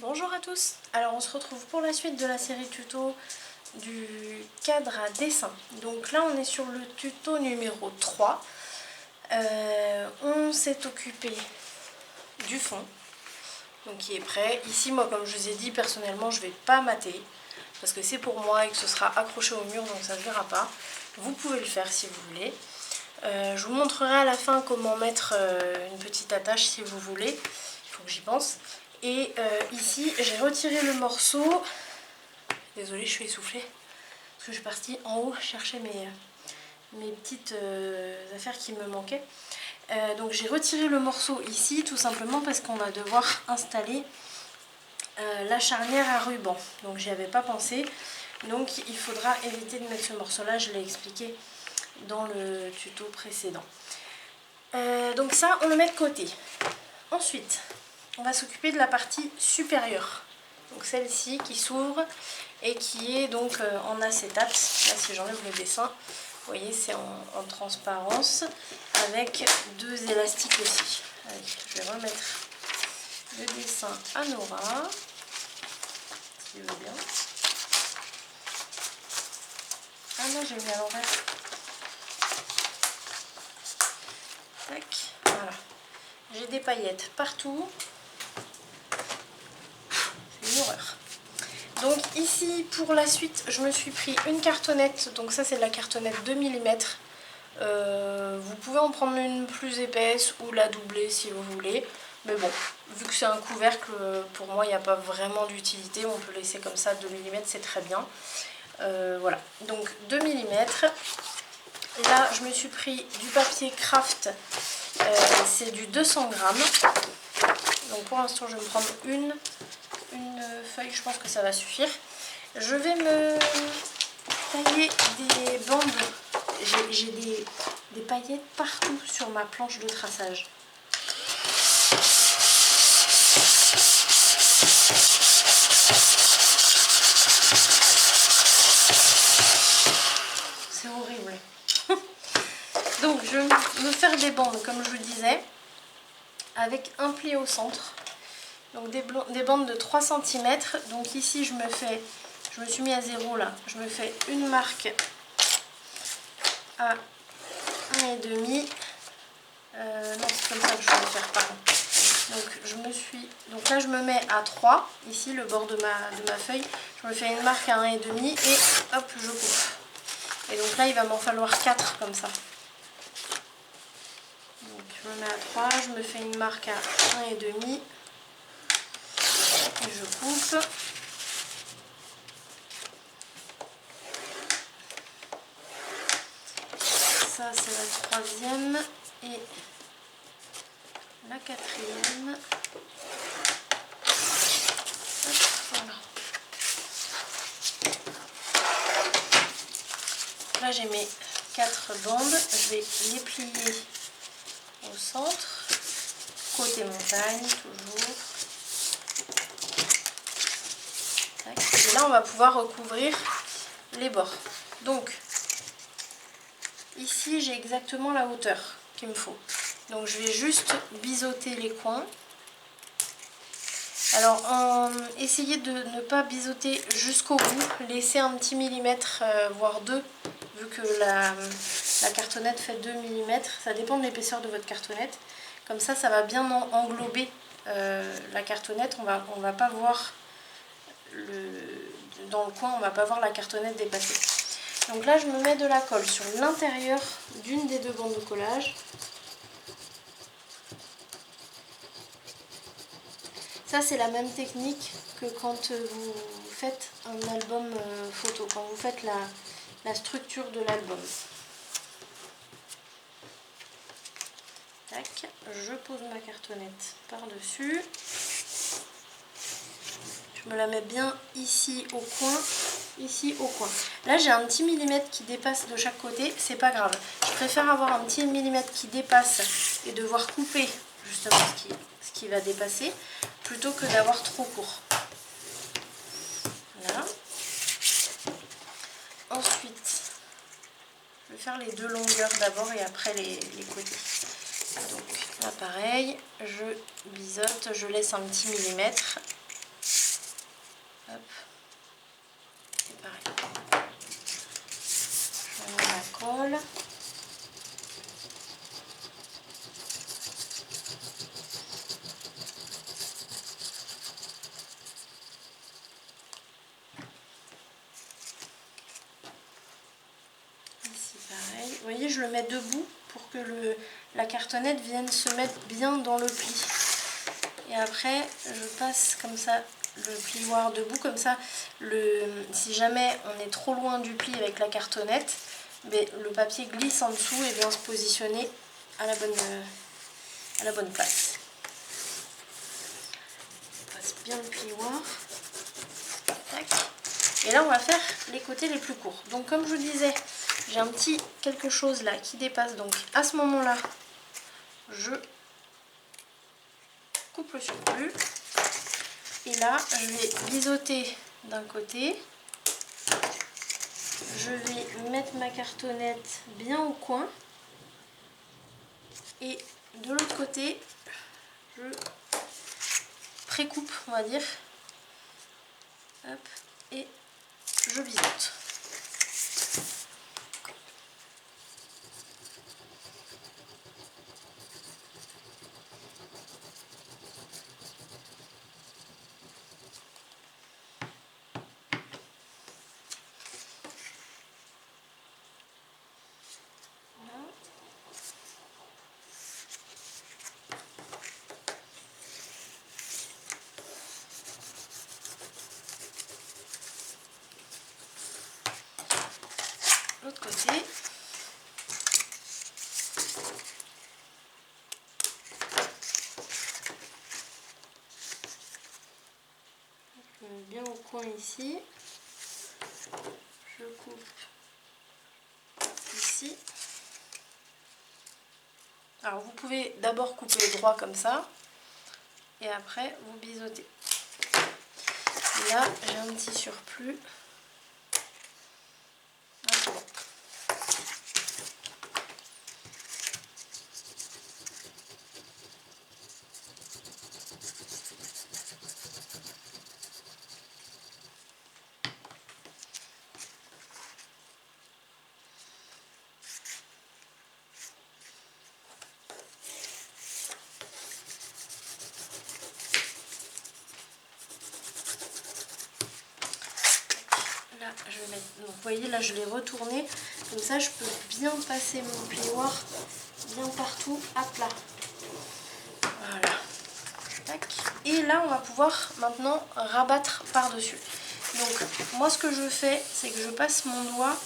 Bonjour à tous. Alors on se retrouve pour la suite de la série tuto du cadre à dessin. Donc là on est sur le tuto numéro 3. On s'est occupé du fond, donc qui est prêt. Ici moi comme je vous ai dit, personnellement je ne vais pas mater parce que c'est pour moi et que ce sera accroché au mur, donc ça ne se verra pas. Vous pouvez le faire si vous voulez. Je vous montrerai à la fin comment mettre une petite attache si vous voulez. Il faut que j'y pense. Et ici j'ai retiré le morceau. Désolée, je suis essoufflée parce que je suis partie en haut chercher mes petites affaires qui me manquaient. Donc j'ai retiré le morceau ici tout simplement parce qu'on va devoir installer la charnière à ruban. Donc j'y avais pas pensé. Donc il faudra éviter de mettre ce morceau là, je l'ai expliqué dans le tuto précédent. Donc ça on le met de côté. Ensuite on va s'occuper de la partie supérieure. Donc celle-ci qui s'ouvre et qui est donc en acétate. Là si j'enlève le dessin, vous voyez c'est en transparence avec deux élastiques aussi. Allez, je vais remettre le dessin à Nora, s'il veut bien. Ah non, j'ai mis à l'envers. Tac, voilà. J'ai des paillettes partout. C'est une horreur. Donc ici pour la suite je me suis pris une cartonnette, donc ça c'est de la cartonnette 2 mm. Vous pouvez en prendre une plus épaisse ou la doubler si vous voulez. Mais bon, vu que c'est un couvercle, pour moi il n'y a pas vraiment d'utilité, on peut laisser comme ça 2 mm, c'est très bien. Voilà, donc 2 mm. Là je me suis pris du papier craft, c'est du 200 grammes. Donc pour l'instant je vais me prendre une feuille, je pense que ça va suffire. Je vais me tailler des bandes. J'ai des paillettes partout sur ma planche de traçage. C'est horrible. Donc je vais me faire des bandes comme je vous disais, avec un pli au centre. Donc des bandes de 3 cm. Donc ici je me suis mis à 0 là. Je me fais une marque à 1,5. Non, c'est comme ça que je vais faire, pardon. Donc là je me mets à 3, ici le bord de ma feuille. Je me fais une marque à 1,5 et hop, je coupe. Et donc là il va m'en falloir 4 comme ça. Donc je me mets à 3, je me fais une marque à 1,5. Et je coupe. Ça c'est la troisième et la quatrième. Hop, voilà. Là j'ai mes 4 bandes, je vais les plier au centre, côté montagne toujours. Et là on va pouvoir recouvrir les bords. Donc ici j'ai exactement la hauteur qu'il me faut. Donc je vais juste biseauter les coins. Alors essayez de ne pas biseauter jusqu'au bout, laissez un petit millimètre, voire 2, vu que la cartonnette fait 2 mm. Ça dépend de l'épaisseur de votre cartonnette. Comme ça va bien englober la cartonnette. On va pas voir dans le coin, on va pas voir la cartonnette dépasser. Donc là je me mets de la colle sur l'intérieur d'une des deux bandes de collage. Ça c'est la même technique que quand vous faites un album photo, quand vous faites la structure de l'album. Tac, je pose ma cartonnette par-dessus. Je me la mets bien ici au coin. Ici au coin. Là j'ai un petit millimètre qui dépasse de chaque côté, c'est pas grave. Je préfère avoir un petit millimètre qui dépasse et devoir couper justement ce qui va dépasser, plutôt que d'avoir trop court. Voilà. Ensuite, je vais faire les deux longueurs d'abord et après les côtés. Donc là pareil, je biseaute, je laisse un petit millimètre. Hop. Et pareil. Je mets la colle. Ici pareil. Vous voyez, je le mets debout pour que la cartonnette vienne se mettre bien dans le pli. Et après, je passe comme ça le plioir debout, comme ça, si jamais on est trop loin du pli avec la cartonnette, mais le papier glisse en dessous et vient se positionner à la bonne place. On passe bien le plioir. Tac. Et là, on va faire les côtés les plus courts. Donc, comme je vous disais, j'ai un petit quelque chose là qui dépasse. Donc, à ce moment-là, je coupe le surplus. Et là, je vais biseauter d'un côté. Je vais mettre ma cartonnette bien au coin. Et de l'autre côté, je précoupe, on va dire. Hop, et je biseaute. L'autre côté. Je mets bien au coin ici. Je coupe ici. Alors vous pouvez d'abord couper droit comme ça et après vous biseautez. Et là j'ai un petit surplus. Là, je vais mettre... Donc, vous voyez, là, je l'ai retourné. Comme ça, je peux bien passer mon plioir bien partout à plat. Voilà. Tac. Et là, on va pouvoir maintenant rabattre par-dessus. Donc, moi, ce que je fais, c'est que je passe mon doigt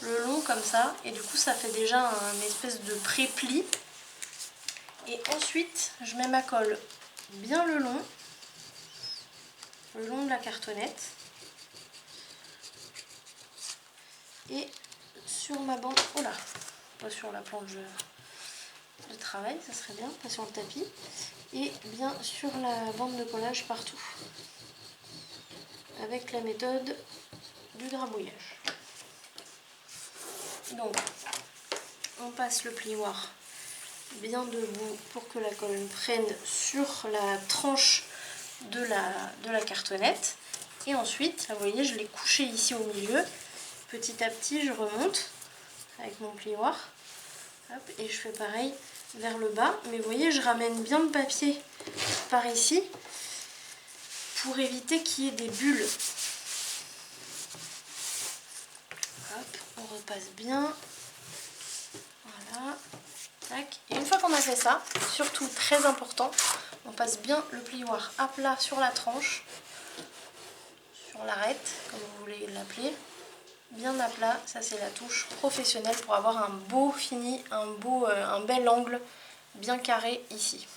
le long comme ça. Et du coup, ça fait déjà une espèce de pré-pli. Et ensuite, je mets ma colle bien le long de la cartonnette. Et sur ma bande, oh là, pas sur la planche de travail, ça serait bien, pas sur le tapis, et bien sur la bande de collage partout, avec la méthode du grabouillage. Donc, on passe le plioir bien debout pour que la colle prenne sur la tranche de la cartonnette, et ensuite, là, vous voyez, je l'ai couché ici au milieu. Petit à petit, je remonte avec mon plioir. Hop, et je fais pareil vers le bas. Mais vous voyez, je ramène bien le papier par ici pour éviter qu'il y ait des bulles. Hop, on repasse bien. Voilà. Tac. Et une fois qu'on a fait ça, surtout très important, on passe bien le plioir à plat sur la tranche, sur l'arête, comme vous voulez l'appeler. Bien à plat, ça c'est la touche professionnelle pour avoir un beau fini, un bel angle bien carré ici.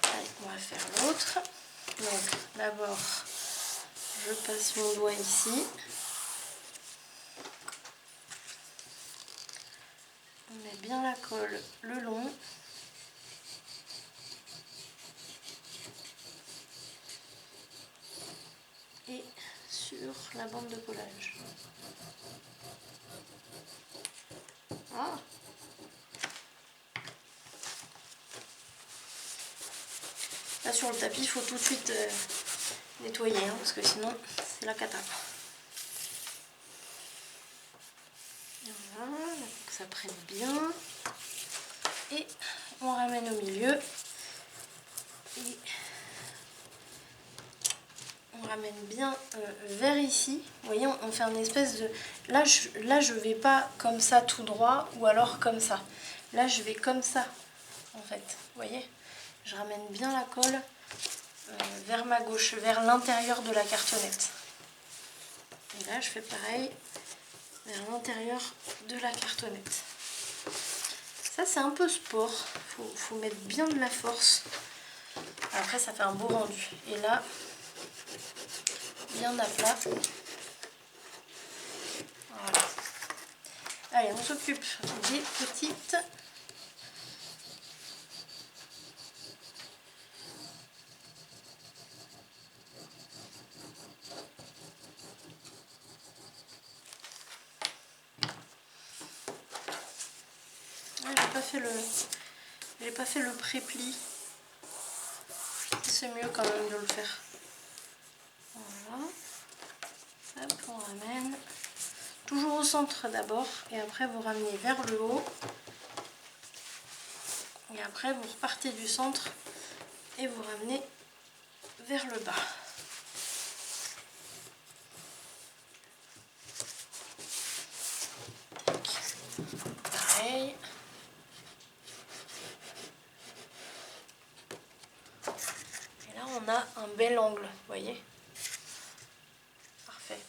Allez, on va faire l'autre. Donc d'abord, je passe mon doigt ici. On met bien la colle le long. Et sur la bande de collage. Ah. Là sur le tapis, il faut tout de suite nettoyer, hein, parce que sinon c'est la cata. Voilà, là, que ça prenne bien. Et on ramène au milieu. Et on ramène bien vers ici. Vous voyez, on fait un espèce de... Là, je vais pas comme ça tout droit ou alors comme ça. Là, je vais comme ça, en fait. Vous voyez, je ramène bien la colle vers ma gauche, vers l'intérieur de la cartonnette. Et là, je fais pareil vers l'intérieur de la cartonnette. Ça, c'est un peu sport. Faut mettre bien de la force. Après, ça fait un beau rendu. Et là, bien à plat. Voilà. Allez, on s'occupe des petites. J'ai pas fait le pré-pli. C'est mieux quand même de le faire. Voilà. Hop, on ramène. Toujours au centre d'abord. Et après vous ramenez vers le haut. Et après vous repartez du centre. Et vous ramenez vers le bas. Pareil. Et là on a un bel angle, vous voyez. Parfait.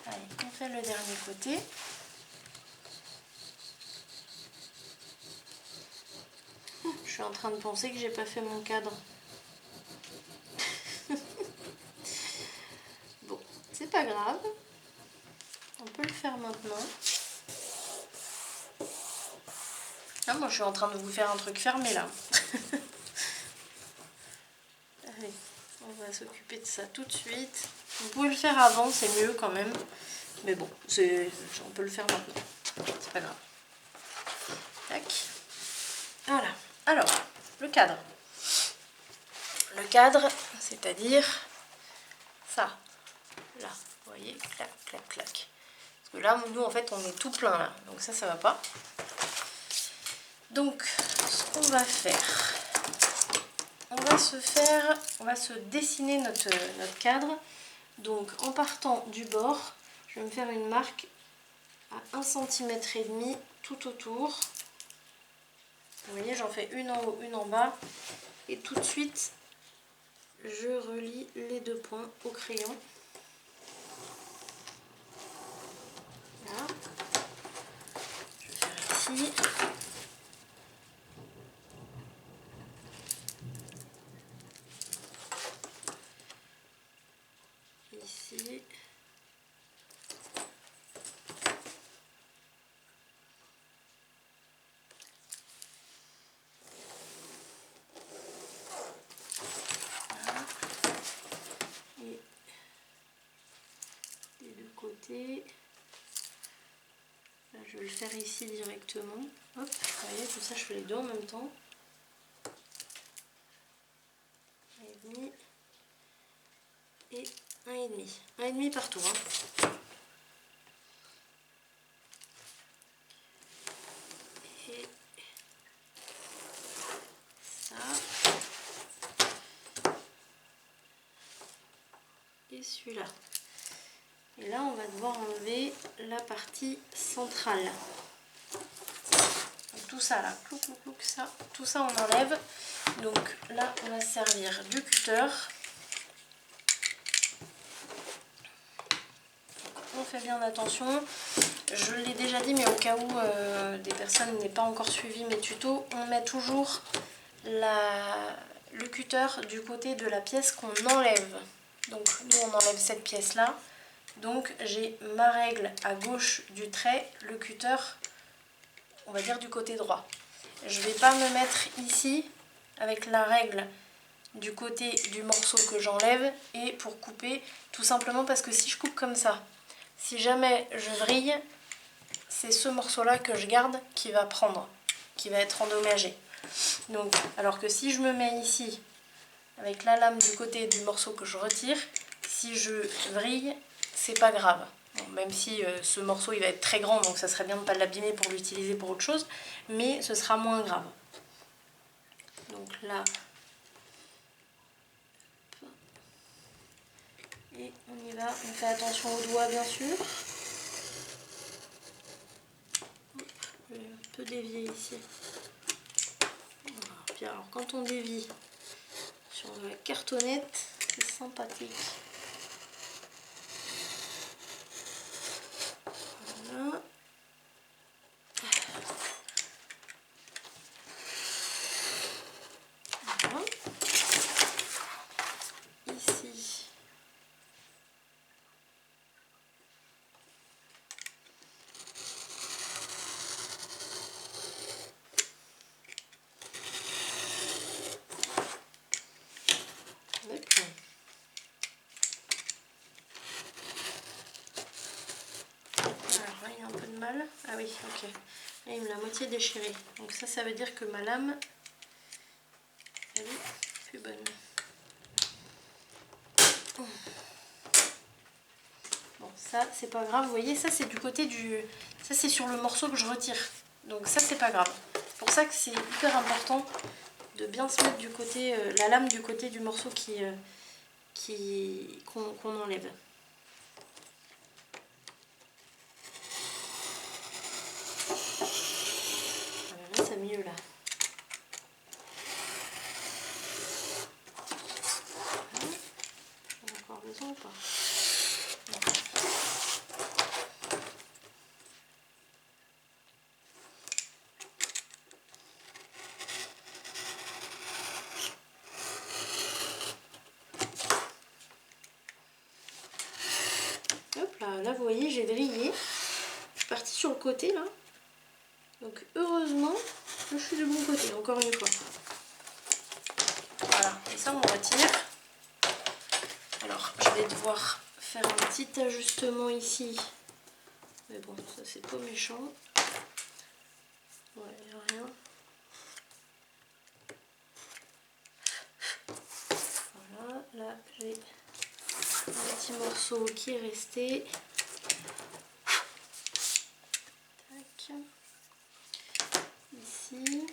Allez, on fait le dernier côté. Je suis en train de penser que j'ai pas fait mon cadre. Bon, c'est pas grave. On peut le faire maintenant. Ah, moi je suis en train de vous faire un truc fermé là. Allez, on va s'occuper de ça tout de suite. Vous pouvez le faire avant, c'est mieux quand même. Mais bon, on peut le faire maintenant. C'est pas grave. Tac. Voilà. Alors, le cadre. Le cadre, c'est-à-dire ça. Là, vous voyez, clac, clac, clac. Parce que là, nous, en fait, on est tout plein là. Donc ça va pas. Donc, ce qu'on va faire, on va se dessiner notre cadre. Donc, en partant du bord, je vais me faire une marque à 1,5 cm tout autour. Vous voyez, j'en fais une en haut, une en bas. Et tout de suite, je relie les deux points au crayon. Là. Je vais faire ici. Ici. Voilà. Et des deux côtés. Là, je vais le faire ici directement. Hop, vous voyez, tout ça, je fais les deux en même temps. Et demi. Et 1,5. 1,5 partout. Hein. Et ça. Et celui-là. Et là, on va devoir enlever la partie centrale. Donc, tout ça là, clouc, clouc, clouc, ça. Tout ça, on enlève. Donc là, on va se servir du cutter. On fait bien attention. Je l'ai déjà dit, mais au cas où des personnes n'aient pas encore suivi mes tutos, on met toujours le cutter du côté de la pièce qu'on enlève. Donc nous, on enlève cette pièce-là. Donc j'ai ma règle à gauche du trait, le cutter, on va dire du côté droit. Je ne vais pas me mettre ici avec la règle du côté du morceau que j'enlève et pour couper, tout simplement parce que si je coupe comme ça, si jamais je vrille, c'est ce morceau-là que je garde qui va prendre, qui va être endommagé. Donc, alors que si je me mets ici avec la lame du côté du morceau que je retire. Si je vrille, c'est pas grave. Bon, même si ce morceau il va être très grand, donc ça serait bien de ne pas l'abîmer pour l'utiliser pour autre chose, mais ce sera moins grave. Donc là, et on y va, on fait attention aux doigts bien sûr. Je vais un peu dévier ici. Voilà. Puis alors quand on dévie sur la cartonnette, c'est sympathique. Voilà. Voilà. Ici. Mal. Ah oui, ok. Là, il me l'a moitié déchiré. Donc ça veut dire que ma lame, elle est plus bonne. Bon, ça, c'est pas grave. Vous voyez, ça, c'est du côté du... Ça, c'est sur le morceau que je retire. Donc ça, c'est pas grave. C'est pour ça que c'est hyper important de bien se mettre du côté... la lame du côté du morceau qu'on enlève. C'est mieux là. On a encore besoin ou pas? Hop là, là vous voyez j'ai vrillé. Je suis partie sur le côté là. Donc heureusement je suis du bon côté, encore une fois. Voilà, et ça on retire. Alors je vais devoir faire un petit ajustement ici. Mais bon, ça c'est pas méchant. Ouais, il n'y a rien. Voilà, là j'ai un petit morceau qui est resté. Tac. Ici.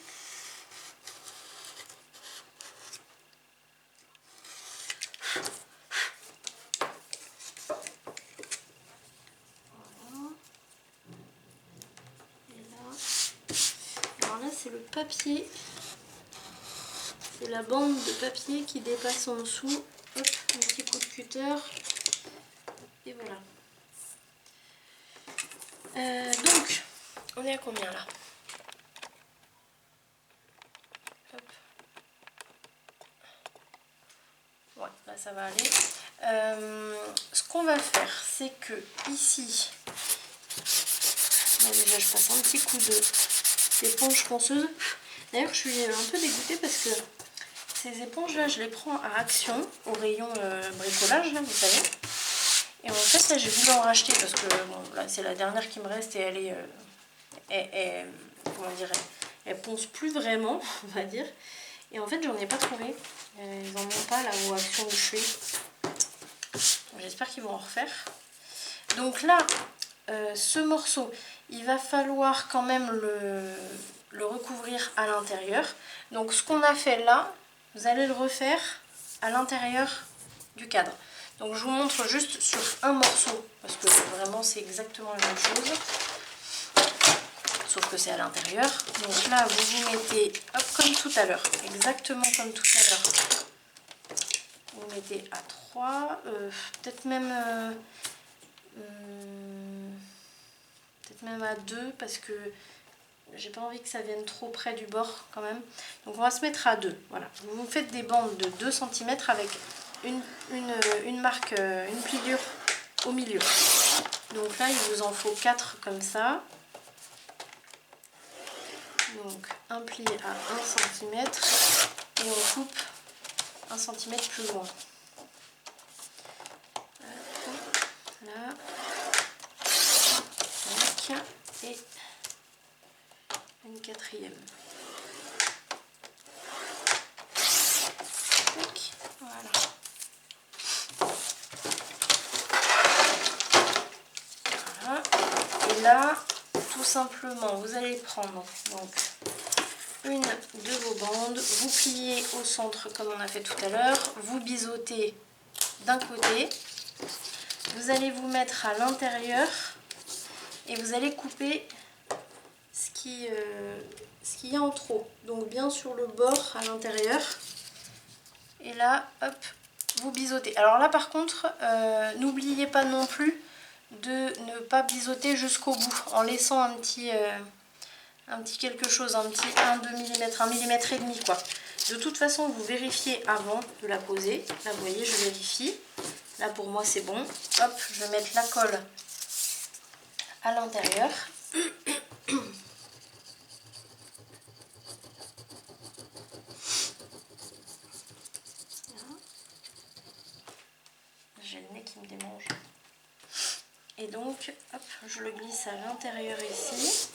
C'est le papier, c'est la bande de papier qui dépasse en dessous. Hop, un petit coup de cutter et voilà. Donc on est à combien là? Hop. Ouais, là ça va aller. Ce qu'on va faire, c'est que ici, bon, déjà je passe un petit coup d'éponge ponceuse. D'ailleurs je suis un peu dégoûtée parce que ces éponges là je les prends à Action au rayon bricolage là, vous savez. Et en fait là j'ai voulu en racheter parce que bon, là c'est la dernière qui me reste et elle est comment dire, elle ponce plus vraiment on va dire. Et en fait j'en ai pas trouvé. Ils en ont pas là où Action où je suis. J'espère qu'ils vont en refaire. Donc là ce morceau il va falloir quand même le recouvrir à l'intérieur. Donc ce qu'on a fait là, vous allez le refaire à l'intérieur du cadre. Donc je vous montre juste sur un morceau, parce que vraiment c'est exactement la même chose, sauf que c'est à l'intérieur. Donc là vous vous mettez, hop, comme tout à l'heure, exactement comme tout à l'heure. Vous mettez à 3, peut-être même à 2, parce que j'ai pas envie que ça vienne trop près du bord quand même. Donc on va se mettre à 2. Voilà. Vous vous faites des bandes de 2 cm avec une marque, une pliure au milieu. Donc là il vous en faut 4 comme ça. Donc un pli à 1 cm et on coupe 1 cm plus loin. Là. Et une quatrième. là, tout simplement, vous allez prendre donc une de vos bandes, vous pliez au centre comme on a fait tout à l'heure, vous biseautez d'un côté, vous allez vous mettre à l'intérieur et vous allez couper ce qu'il y a en trop, donc bien sur le bord à l'intérieur, et là, hop, vous biseautez. Alors là par contre, n'oubliez pas non plus de ne pas biseauter jusqu'au bout, en laissant un petit quelque chose, un petit 1-2 mm, 1 mm et demi quoi. De toute façon, vous vérifiez avant de la poser. Là, vous voyez, je vérifie. Là, pour moi, c'est bon. Hop, je vais mettre la colle à l'intérieur. J'ai le nez qui me démange. Et donc, hop, je le glisse à l'intérieur ici.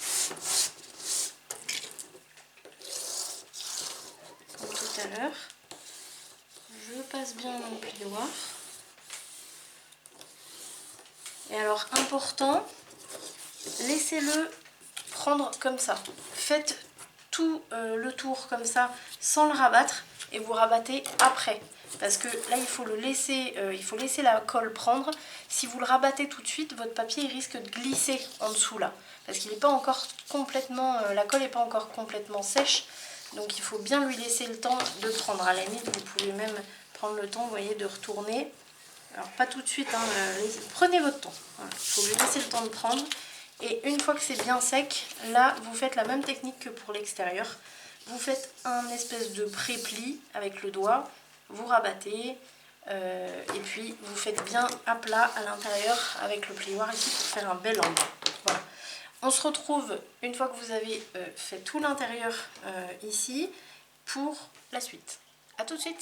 Comme tout à l'heure. Je passe bien mon plioir. Et alors, important, laissez-le prendre comme ça. Faites tout le tour comme ça, sans le rabattre, et vous rabattez après. Parce que là, il faut laisser la colle prendre. Si vous le rabattez tout de suite, votre papier il risque de glisser en dessous là. Parce qu'il n'est pas encore complètement, la colle n'est pas encore complètement sèche. Donc il faut bien lui laisser le temps de prendre. À la limite, vous pouvez même prendre le temps, vous voyez, de retourner. Alors pas tout de suite, hein, prenez votre temps. Voilà, il faut lui laisser le temps de prendre. Et une fois que c'est bien sec, là vous faites la même technique que pour l'extérieur. Vous faites un espèce de pré-pli avec le doigt, vous rabattez et puis vous faites bien à plat à l'intérieur avec le plioir ici pour faire un bel angle. Voilà. On se retrouve une fois que vous avez fait tout l'intérieur ici pour la suite. A tout de suite.